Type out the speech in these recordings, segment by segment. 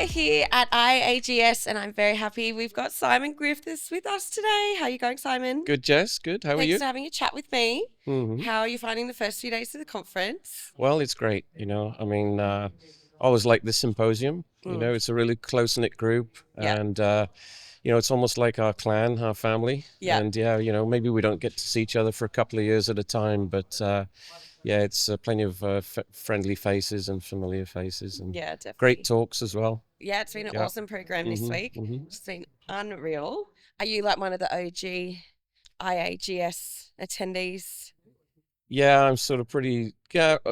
We're here at IAGS and I'm very happy we've got Simon Griffiths with us today. How are you going, Simon? Good, Jess. Good. How are Thanks you? for having a chat with me. hmm How are you finding the first few days of the conference? Well, it's great. I always like this symposium. Mm. It's a really close-knit group, Yeah, and it's almost like our clan, our family. yeah, And yeah, maybe we don't get to see each other for a couple of years at a time, but yeah, it's plenty of friendly faces and familiar faces, and yeah, definitely. great talks as well. Yeah, it's been an Yeah. awesome program this hmm week. hmm It's been unreal. Are you like one of the OG IAGS attendees? Yeah, I'm sort of pretty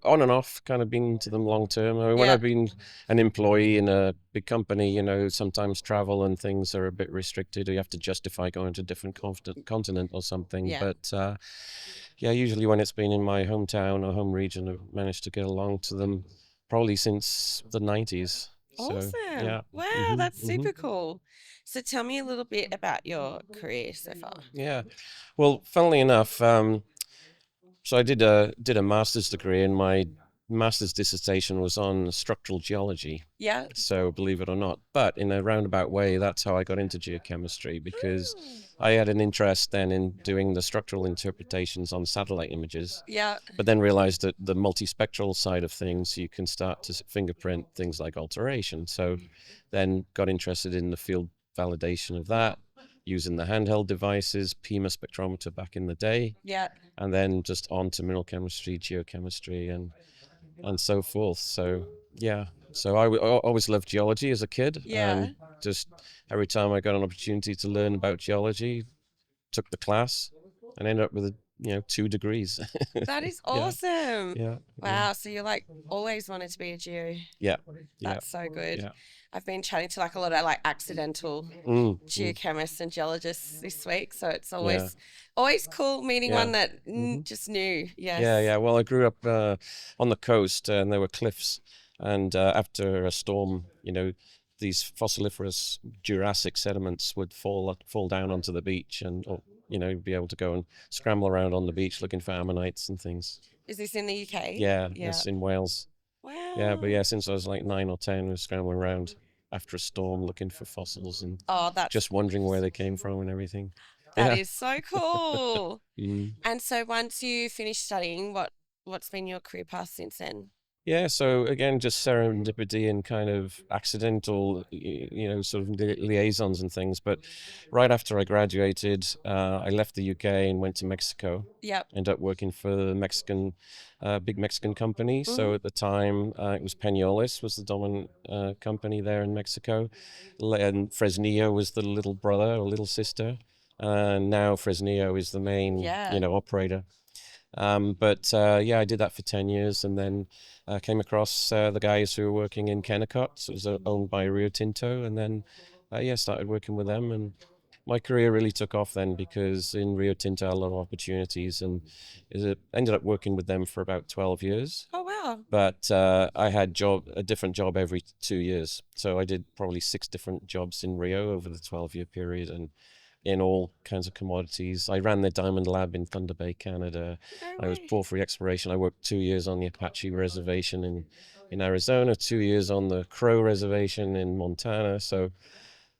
on and off, kind of been to them long term. I mean, when Yeah, I've been an employee in a big company, sometimes travel and things are a bit restricted, or you have to justify going to a different continent or something. yeah. But yeah, usually when it's been in my hometown or home region, I've managed to get along to them probably since the 90s. So Awesome. yeah. Wow, that's super cool. So tell me a little bit about your career so far. Yeah. Well, funnily enough, so I did a master's degree, and my master's dissertation was on structural geology. Yeah. So believe it or not, but in a roundabout way, that's how I got into geochemistry, because I had an interest then in doing the structural interpretations on satellite images, Yeah. but then realized that the multispectral side of things, you can start to fingerprint things like alteration. So then got interested in the field validation of that, using the handheld devices, PIMA spectrometer back in the day, Yeah. and then just on to mineral chemistry, geochemistry, and so forth. So yeah, so I always loved geology as a kid, Yeah. and just every time I got an opportunity to learn about geology, took the class, and ended up with 2 degrees. That is Yeah, awesome. yeah, yeah, Wow. So you're like always wanted to be a geo. yeah, yeah, That's so good. yeah. I've been chatting to like a lot of like accidental Mm, mm, geochemists and geologists this week. So it's yeah, always cool meeting yeah. one that hmm just knew. Yeah, Yes. yeah. Well, I grew up on the coast, and there were cliffs. And after a storm, these fossiliferous Jurassic sediments would fall down onto the beach, and or, be able to go and scramble around on the beach looking for ammonites and things. Is this in the UK? Yeah, Yeah. yes, in Wales. Yeah, but Wow. yeah, since I was like 9 or 10, I was scrambling around after a storm looking for fossils and Oh, just wondering where they came from and everything. that Yeah. is so cool. Mm. And so once you finish studying, what's been your career path since then? Yeah, so again, just serendipity and kind of accidental, sort of liaisons and things. But right after I graduated, I left the UK and went to Mexico. Yep. Ended up working for the big Mexican company. So at the time, it was Peñoles was the dominant company there in Mexico, and Fresnillo was the little brother or little sister, and now Fresnillo is the main, Yeah. operator. But yeah, I did that for 10 years, and then came across the guys who were working in Kennecott. It was owned by Rio Tinto, and then yeah, started working with them. And my career really took off then, because in Rio Tinto I had a lot of opportunities, and ended up working with them for about 12 years. Oh wow. But I had a different job every 2 years. So I did probably 6 different jobs in Rio over the 12-year period, and in all kinds of commodities. I ran the Diamond Lab in Thunder Bay, Canada. No I was way. porphyry exploration. I worked 2 years on the Apache Reservation in Arizona, 2 years on the Crow Reservation in Montana. So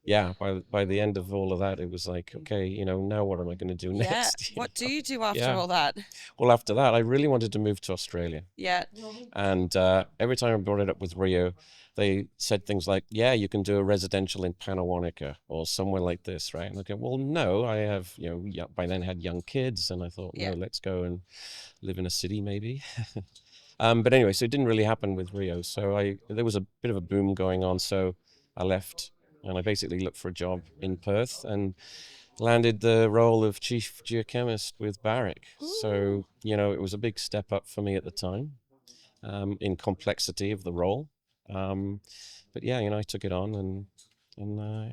yeah, by the end of all of that, it was like, okay, now what am I going to do Yeah. next? What do you do after Yeah. all that? Well, after that, I really wanted to move to Australia. Yeah. And every time I brought it up with Rio, they said things like, yeah, you can do a residential in Panawanica or somewhere like this, right? And I go, well, no, I have, by then had young kids. And I thought, no, Yeah. let's go and live in a city maybe. But anyway, so it didn't really happen with Rio. So there was a bit of a boom going on. So I left, and I basically looked for a job in Perth and landed the role of chief geochemist with Barrick. So, it was a big step up for me at the time, in complexity of the role. But yeah, I took it on, and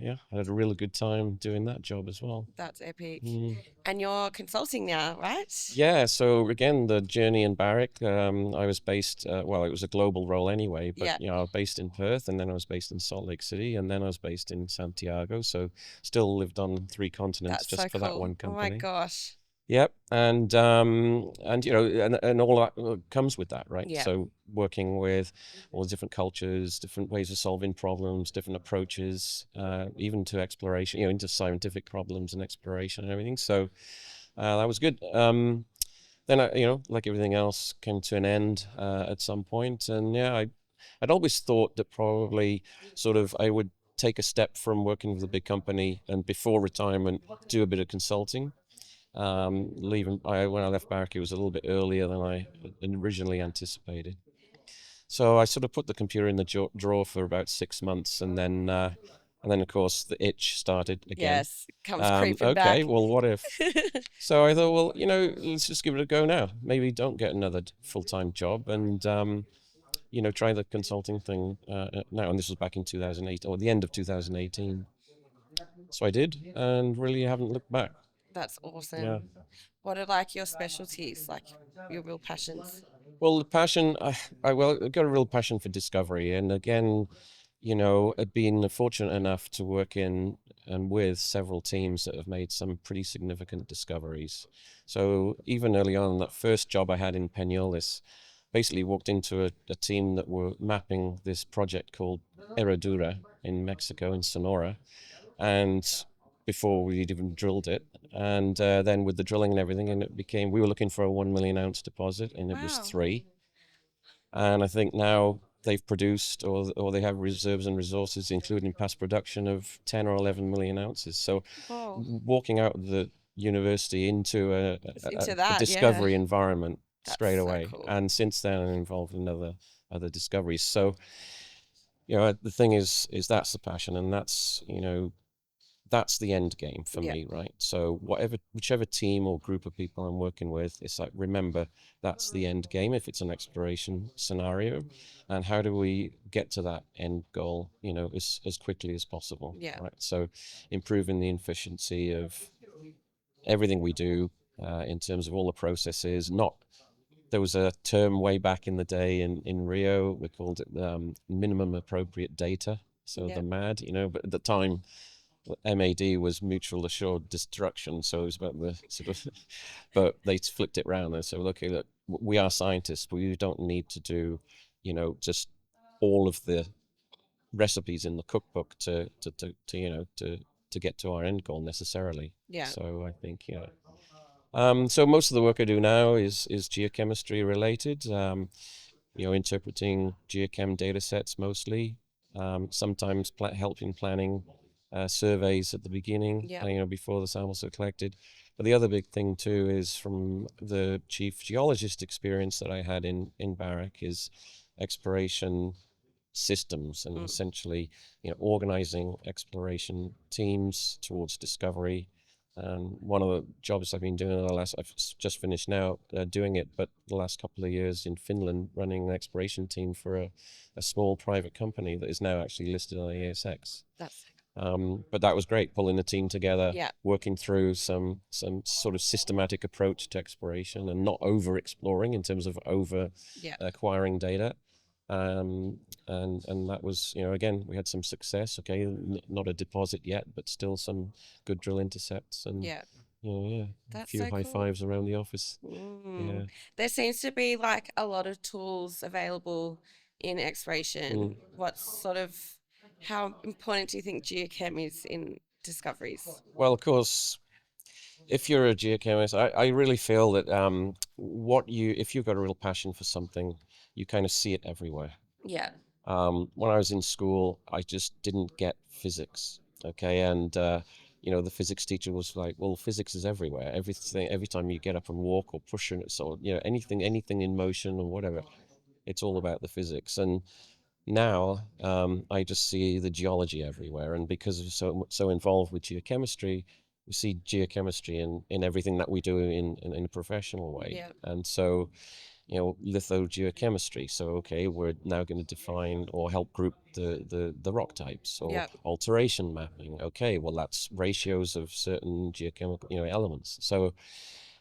yeah, I had a really good time doing that job as well. That's epic. Mm. And you're consulting now, right? Yeah, so again, the journey in Barrick, I was based, well, it was a global role anyway, but Yeah. I was based in Perth, and then I was based in Salt Lake City, and then I was based in Santiago. So still lived on 3 continents That's just so for that cool. one Oh my company. gosh. Yep, and you know, and all that comes with that, right? Yeah. So working with all the different cultures, different ways of solving problems, different approaches, even to exploration, you know, into scientific problems and exploration and everything. So that was good. Then I, you know, like everything else, came to an end at some point, and yeah, I'd always thought that probably sort of I would take a step from working with a big company and before retirement do a bit of consulting. When I left Barrick, it was a little bit earlier than I originally anticipated. So I sort of put the computer in the drawer for about 6 months, and then of course the itch started again. Yes. Comes creeping Okay, back. well, what if? So I thought, well, you know, let's just give it a go now. Maybe don't get another full-time job, and you know, try the consulting thing now. And this was back in 2008, or the end of 2018. So I did, and really haven't looked back. That's Yeah. awesome. What are like your specialties, like your real passions? Well, the passion, I've got a real passion for discovery, and again, you know, I've been fortunate enough to work in and with several teams that have made some pretty significant discoveries. So even early on, that first job I had in Peñoles, basically walked into a team that were mapping this project called Herradura in Mexico, in Sonora, and before we'd even drilled it. And then with the drilling and everything, and it became, we were looking for a 1 million ounce deposit, and it was Wow. three. And I think now they've produced, or they have reserves and resources, including past production of 10 or 11 million ounces. So Oh, walking out of the university into into a that, yeah. discovery environment That's straight so away. cool. And since then, I'm involved in other discoveries. So, you know, the thing is that's the passion, and that's, you know, that's the end game for Yeah. me, right? So whichever team or group of people I'm working with, it's like, remember, that's the end game if it's an exploration scenario, and how do we get to that end goal, you know, as quickly as possible, Yeah. right? So improving the efficiency of everything we do in terms of all the processes. Not There was a term way back in the day in Rio, we called it minimum appropriate data, so Yeah. the MAD, you know, but at the time MAD was mutual assured destruction, so it was about the sort of, but they flipped it around and said, well, okay, look, we are scientists, we don't need to do, you know, just all of the recipes in the cookbook to you know, to get to our end goal necessarily. Yeah. So I think, you know, so most of the work I do now is geochemistry related. You know, interpreting geochem data sets mostly. Sometimes helping planning surveys at the beginning, Yeah. you know, before the samples are collected. But the other big thing too is from the chief geologist experience that I had in Barrick is exploration systems, and Mm. essentially, you know, organizing exploration teams towards discovery. And one of the jobs I've been doing I've just finished now doing it, but the last couple of years in Finland, running an exploration team for a small private company that is now actually listed on the ASX. That's But that was great, pulling the team together, yeah. working through some sort of systematic approach to exploration, and not over exploring in terms of over Yeah. acquiring data. Um, and that was, you know, again, we had some success. Okay, not a deposit yet, but still some good drill intercepts, and Yeah. you know, yeah, a That's few so high cool. fives around the office. Mm. Yeah. There seems to be like a lot of tools available in exploration. Mm. What sort of, how important do you think geochem is in discoveries? Well, of course, if you're a geochemist, I really feel that if you've got a real passion for something, you kind of see it everywhere. Yeah. When I was in school, I just didn't get physics. Okay, and you know, the physics teacher was like, "Well, physics is everywhere. Everything, every time you get up and walk or push it, so you know, anything in motion or whatever, it's all about the physics." And now I just see the geology everywhere, and because we're so involved with geochemistry, we see geochemistry in everything that we do in a professional way, Yeah. and so, you know, lithogeochemistry. So, okay, we're now going to define or help group the rock types, or Yeah. alteration mapping. Okay, well, that's ratios of certain geochemical, you know, elements. So,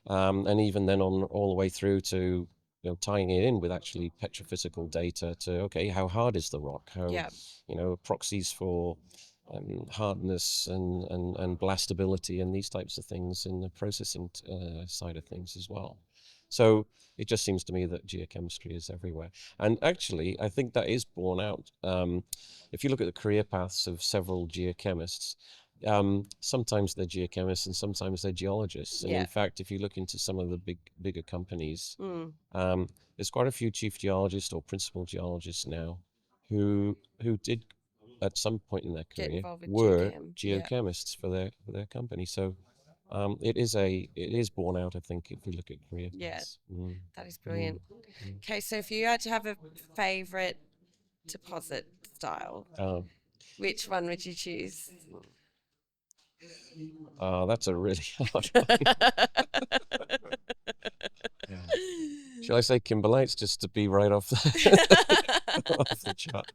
and even then on all the way through to, you know, tying it in with actually petrophysical data to, okay, how hard is the rock? How, Yeah. you know, proxies for hardness and blastability and these types of things in the processing side of things as well. So it just seems to me that geochemistry is everywhere. And actually, I think that is borne out. If you look at the career paths of several geochemists, sometimes they're geochemists and sometimes they're geologists. And in fact, if you look into some of the bigger companies, there's quite a few chief geologists or principal geologists now who did at some point in their career were geochemists for their company. So it is borne out, I think, if we look at career paths. That is brilliant. Okay, so if you had to have a favorite deposit style, which one would you choose? That's a really hard one. Shall I say kimberlites just to be right off off the chart?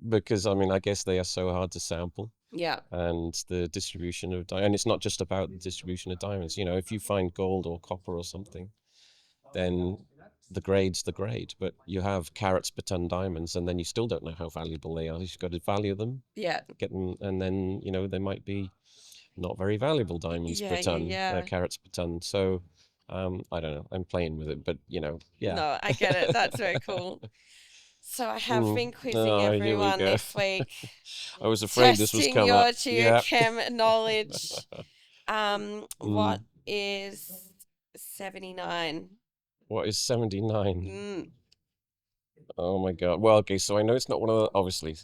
Because I mean, I guess they are so hard to sample. Yeah. And the distribution of and it's not just about the distribution of diamonds. You know, if you find gold or copper or something, then the grade's the grade. But you have carats per ton diamonds, and then you still don't know how valuable they are. You've got to value them. Yeah. Get them, and then they might be not very valuable diamonds per ton, carats per ton. So I don't know. I'm playing with it, but No, I get it. That's very cool. So I have been quizzing everyone this week. I was afraid this was coming up. Testing your geochem knowledge. What is 79? What is 79? Oh my God. Well, okay, so I know it's not one of the, obviously.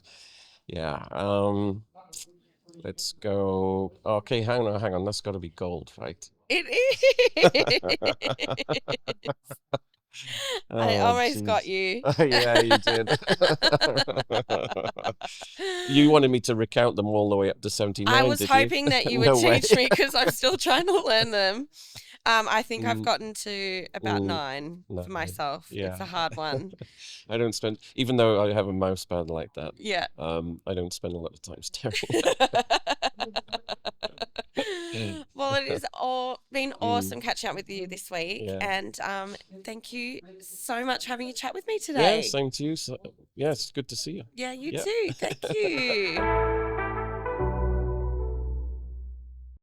Yeah. Let's go. Okay, hang on. That's got to be gold, right? It is. I almost got you. Yeah, you did. You wanted me to recount them all the way up to 79. I was hoping that you would teach me because I'm still trying to learn them. I think I've gotten to about 9 for myself. Yeah. It's a hard one. I don't spend, even though I have a mouse pad like that. Yeah. I don't spend a lot of time staring. Well, it has been awesome catching up with you this week, and thank you so much for having a chat with me today. Yeah, same to you. So, yeah, it's good to see you. Yeah, you too. Thank you.